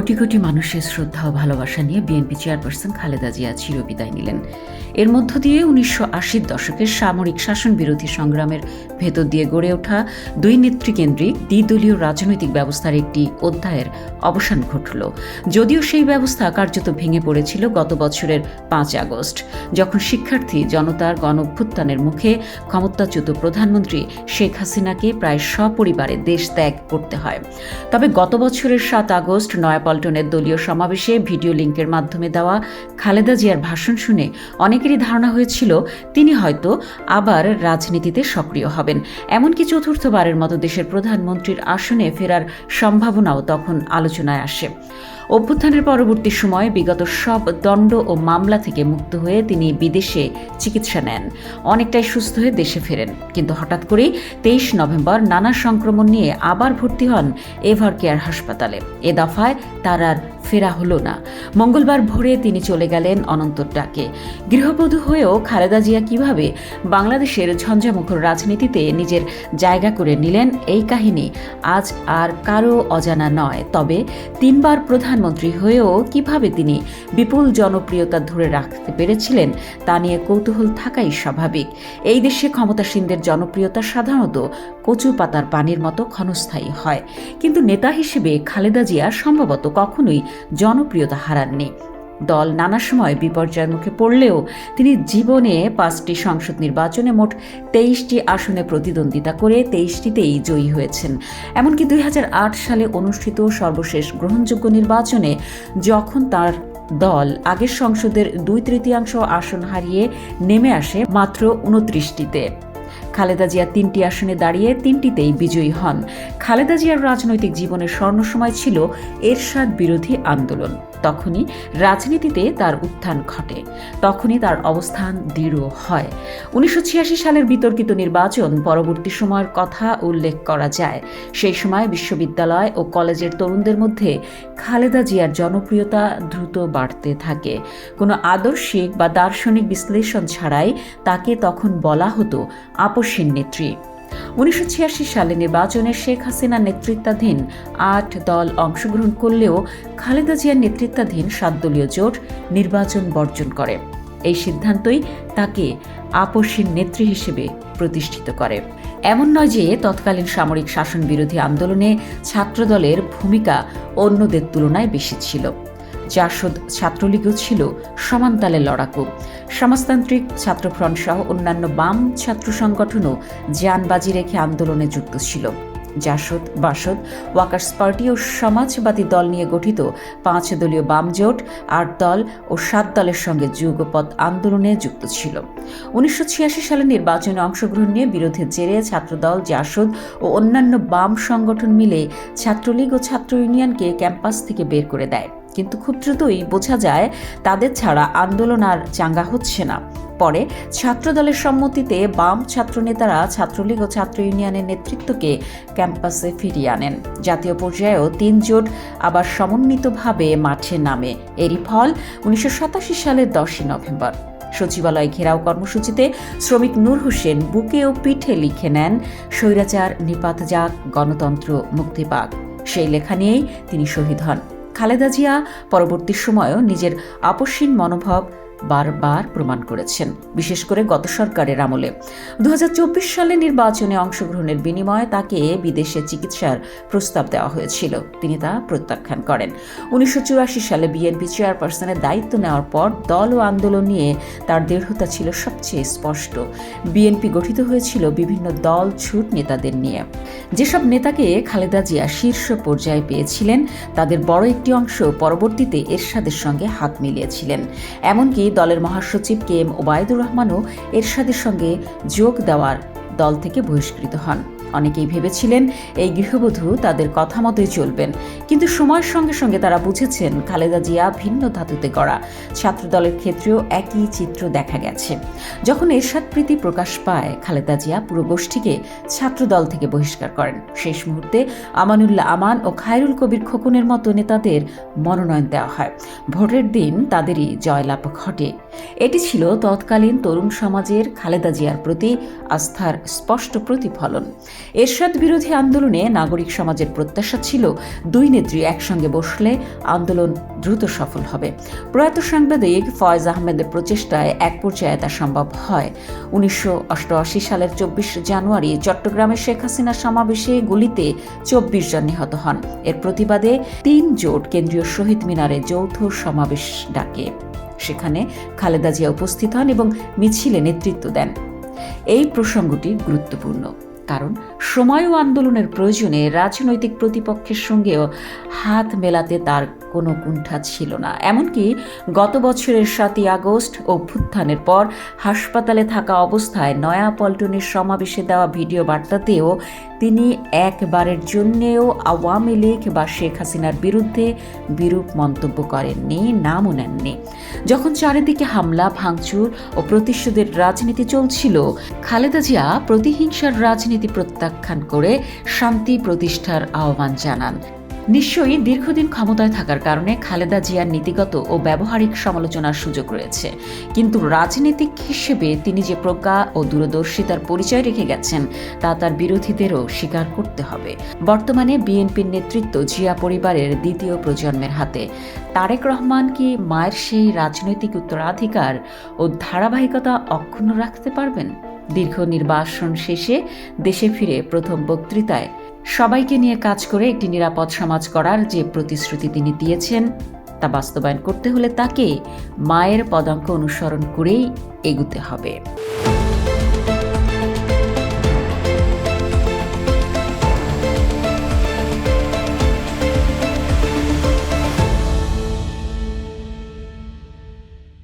কোটি কোটি মানুষের শ্রদ্ধা ও ভালোবাসা নিয়ে বিএনপি চেয়ারপারসন খালেদা জিয়া চিরবিদায় নিলেন। এর মধ্য দিয়ে ১৯৮০ দশকের সামরিক শাসন বিরোধী সংগ্রামের ভেতর দিয়ে গড়ে ওঠা দুই নেতৃকেন্দ্রিক দ্বিদলীয় রাজনৈতিক ব্যবস্থার একটি অধ্যায়ের অবসান ঘটল। যদিও সেই ব্যবস্থা কার্যত ভেঙে পড়েছিল গত বছরের ৫ আগস্ট, যখন শিক্ষার্থী জনতার গণঅভ্যুত্থানের মুখে ক্ষমতাচ্যুত প্রধানমন্ত্রী শেখ হাসিনাকে প্রায় সপরিবারে দেশ ত্যাগ করতে হয়। তবে গত বছরের ৭ আগস্ট নয়াপল্টনের দলীয় সমাবেশে ভিডিও লিঙ্কের মাধ্যমে দেওয়া খালেদা জিয়ার ভাষণ শুনে অনেকেরই ধারণা হয়েছিল তিনি হয়তো আবার রাজনীতিতে সক্রিয় হবেন। এমনকি চতুর্থবারের মতো দেশের প্রধানমন্ত্রীর আসনে ফেরার সম্ভাবনাও তখন আলোচনায় আসে। অভ্যুত্থানের পরবর্তী সময়ে বিগত সব দণ্ড ও মামলা থেকে মুক্ত হয়ে তিনি বিদেশে চিকিৎসা নেন, অনেকটাই সুস্থ হয়ে দেশে ফেরেন। কিন্তু হঠাৎ করেই ২৩ নভেম্বর নানা সংক্রমণ নিয়ে আবার ভর্তি হন এভার কেয়ার হাসপাতালে। এ দফায় তার আর ফেরা হলো না। মঙ্গলবার ভোরে তিনি চলে গেলেন অনন্তর ডাকে। গৃহবধূ হয়েও খালেদা জিয়া কিভাবে বাংলাদেশের ঝঞ্ঝামুখর রাজনীতিতে নিজের জায়গা করে নিলেন, এই কাহিনী আজ আর কারো অজানা নয়। তবে ৩ বার প্রধানমন্ত্রী হয়েও কিভাবে তিনি বিপুল জনপ্রিয়তা ধরে রাখতে পেরেছিলেন তা নিয়ে কৌতূহল থাকাই স্বাভাবিক। এই দেশে ক্ষমতাসীনদের জনপ্রিয়তা সাধারণত কচু পাতার পানির মতো ক্ষণস্থায়ী হয়, কিন্তু নেতা হিসেবে খালেদা জিয়া সম্ভবত কখনোই জনপ্রিয়তা হারাননি। দল নানা সময় বিপর্যয়ের মুখে পড়লেও তিনি জীবনে ৫টি সংসদ নির্বাচনে মোট ২৩টি আসনে প্রতিদ্বন্দ্বিতা করে ২৩টিতেই জয়ী হয়েছেন। এমনকি ২০০৮ সালে অনুষ্ঠিত সর্বশেষ গ্রহণযোগ্য নির্বাচনে যখন তার দল আগের সংসদের ২/৩ আসন হারিয়ে নেমে আসে মাত্র ২৯টিতে, খালেদা জিয়া ৩টি আসনে দাঁড়িয়ে ৩টিতেই বিজয়ী হন। খালেদা জিয়ার রাজনৈতিক জীবনের স্বর্ণসময় ছিল এরশাদ বিরোধী আন্দোলন। তখনই রাজনীতিতে তার উত্থান ঘটে, তখনই তার অবস্থান দৃঢ় হয়। ১৯৮৬ সালের বিতর্কিত নির্বাচন পরবর্তী সময়ের কথা উল্লেখ করা যায়। সেই সময় বিশ্ববিদ্যালয় ও কলেজের তরুণদের মধ্যে খালেদা জিয়ার জনপ্রিয়তা দ্রুত বাড়তে থাকে। কোনো আদর্শিক বা দার্শনিক বিশ্লেষণ ছাড়াই তাকে তখন বলা হতো আপসহীন নেত্রী। ১৯৮৬ সালে নির্বাচনে শেখ হাসিনার নেতৃত্বাধীন ৮ দল অংশগ্রহণ করলেও খালেদা জিয়ার নেতৃত্বাধীন ৭ দলীয় জোট নির্বাচন বর্জন করে। এই সিদ্ধান্তই তাকে আপসহীন নেত্রী হিসেবে প্রতিষ্ঠিত করে। এমন নয় যে তৎকালীন সামরিক শাসন বিরোধী আন্দোলনে ছাত্রদলের ভূমিকা অন্যদের তুলনায় বেশি ছিল। জাসদ ছাত্রলীগও ছিল সমানতালে লড়াকু। সমাজতান্ত্রিক ছাত্রফ্রন্ট সহ অন্যান্য বাম ছাত্র সংগঠনও জানবাজি রেখে আন্দোলনে যুক্ত ছিল। জাসদ, বাসদ, ওয়াকার্স পার্টি ও সমাজবাদী দল নিয়ে গঠিত ৫ দলীয় বাম জোট ৮ দল ও ৭ দলের সঙ্গে যুগপৎ আন্দোলনে যুক্ত ছিল। ১৯৮৬ সালের নির্বাচনে অংশগ্রহণ নিয়ে বিরোধের জেরে ছাত্রদল, জাসদ ও অন্যান্য বাম সংগঠন মিলে ছাত্রলীগ ও ছাত্র ইউনিয়নকে ক্যাম্পাস থেকে বের করে দেয়। কিন্তু খুব দ্রুতই বোঝা যায় তাদের ছাড়া আন্দোলন আর চাঙ্গা হচ্ছে না। পরে ছাত্রদলের সম্মতিতে বাম ছাত্রনেতারা ছাত্রলীগ ও ছাত্র ইউনিয়নের নেতৃত্বকে ক্যাম্পাসে ফিরিয়ে আনেন। জাতীয় পর্যায়েও ৩ জোট আবার সমন্বিতভাবে মাঠে নামে। এরই ফল ১৯৮৭ সালের ১০ নভেম্বর সচিবালয় ঘেরাও কর্মসূচিতে শ্রমিক নূর হোসেন বুকে ও পিঠে লিখে নেন, স্বৈরাচার নিপাত যাক, গণতন্ত্র মুক্তি পাক। সেই লেখা নিয়েই তিনি শহীদ হন। খালেদা জিয়া পরবর্তী সময়েও নিজের আপসহীন মনোভাব বারবার প্রমাণ করেছেন, বিশেষ করে গত সরকারের আমলে। ২০২৪ সালে নির্বাচনে অংশগ্রহণের বিনিময়ে তাকে বিদেশে চিকিৎসার প্রস্তাব দেওয়া হয়েছিল, তিনি তা প্রত্যাখ্যান করেন। ১৯৮৪ সালে বিএনপি চেয়ারপারসনের দায়িত্ব নেওয়ার পর দল ও আন্দোলন নিয়ে তার দৃঢ়তা ছিল সবচেয়ে স্পষ্ট। বিএনপি গঠিত হয়েছিল বিভিন্ন দল ছুট নেতাদের নিয়ে। যেসব নেতাকে খালেদা জিয়া শীর্ষ পর্যায়ে পেয়েছিলেন তাদের বড় একটি অংশ পরবর্তীতে এরশাদের সঙ্গে হাত মিলিয়েছিলেন। এমনকি দলের মহাসচিব কে এম ওবায়দুর রহমানও এরশাদের সঙ্গে যোগ দেওয়ার দল থেকে বহিষ্কৃত হন। অনেকেই ভেবেছিলেন এই গৃহবধূ তাদের কথা মতোই চলবেন, কিন্তু সময়ের সঙ্গে সঙ্গে তারা বুঝেছেন খালেদা জিয়া ভিন্ন ধাতুতে গড়া। ছাত্রদলের ক্ষেত্রেও একই চিত্র দেখা গেছে। যখন এরশাদ প্রীতি প্রকাশ পায়, খালেদা জিয়া পুরো গোষ্ঠীকে ছাত্রদল থেকে বহিষ্কার করেন। শেষ মুহূর্তে আমানুল্লাহ আমান ও খায়রুল কবির খোকনের মতো নেতাদের মনোনয়ন দেওয়া হয়। ভোটের দিন তাদেরই জয়লাভ ঘটে। এটি ছিল তৎকালীন তরুণ সমাজের খালেদা জিয়ার প্রতি আস্থার স্পষ্ট প্রতিফলন। এরশাদ বিরোধী আন্দোলনে নাগরিক সমাজের প্রত্যাশা ছিল দুই নেত্রী একসঙ্গে বসলে আন্দোলন দ্রুত সফল হবে। প্রয়াত সাংবাদিক ফয়েজ আহমেদের প্রচেষ্টায় এক পর্যায়ে তা সম্ভব হয়। 1988 সালের 24 জানুয়ারি চট্টগ্রামে শেখ হাসিনার সমাবেশে গুলিতে 24 জন নিহত হন। এর প্রতিবাদে 3 জোট কেন্দ্রীয় শহীদ মিনারে যৌথ সমাবেশ ডাকে। সেখানে খালেদা জিয়া উপস্থিত হন এবং মিছিলে নেতৃত্ব দেন। এই প্রসঙ্গটি গুরুত্বপূর্ণ, কারণ সময় ও আন্দোলনের প্রয়োজনে রাজনৈতিক প্রতিপক্ষের সঙ্গেও হাত মেলাতে তার কোনো কুণ্ঠা ছিল না। এমনকি গত বছরের 7ই আগস্ট অভ্যুত্থানের পর হাসপাতালে থাকা অবস্থায় নয়াপল্টনের সমাবেশে দেওয়া ভিডিও বার্তাতেও তিনি একবারের জন্যেও আওয়ামী লীগ বা শেখ হাসিনার বিরুদ্ধে বিরূপ মন্তব্য করেননি, নামও নেননি। যখন চারিদিকে হামলা, ভাঙচুর ও প্রতিশোধের রাজনীতি চলছিল, খালেদা জিয়া প্রতিহিংসার রাজনীতি প্রত্যাখ্যান করে শান্তি প্রতিষ্ঠার আহ্বান জানান। নিশ্চয়ই দীর্ঘদিন ক্ষমতায় থাকার কারণে খালেদা জিয়ার নীতিগত ও ব্যবহারিক সমালোচনার সুযোগ রয়েছে, কিন্তু রাজনীতিক হিসেবে তিনি যে প্রজ্ঞা ও দূরদর্শিতার পরিচয় রেখে গেছেন তা তার বিরোধীদেরও স্বীকার করতে হবে। বর্তমানে বিএনপির নেতৃত্ব জিয়া পরিবারের দ্বিতীয় প্রজন্মের হাতে। তারেক রহমান কি মায়ের সেই রাজনৈতিক উত্তরাধিকার ও ধারাবাহিকতা অক্ষুণ্ণ রাখতে পারবেন? দীর্ঘ নির্বাসন শেষে দেশে ফিরে প্রথম বক্তৃতায় সবাইকে নিয়ে কাজ করে একটি নিরাপদ সমাজ করার যে প্রতিশ্রুতি তিনি দিয়েছেন তা বাস্তবায়ন করতে হলে তাকে মায়ের পদাঙ্ক অনুসরণ করেই এগুতে হবে।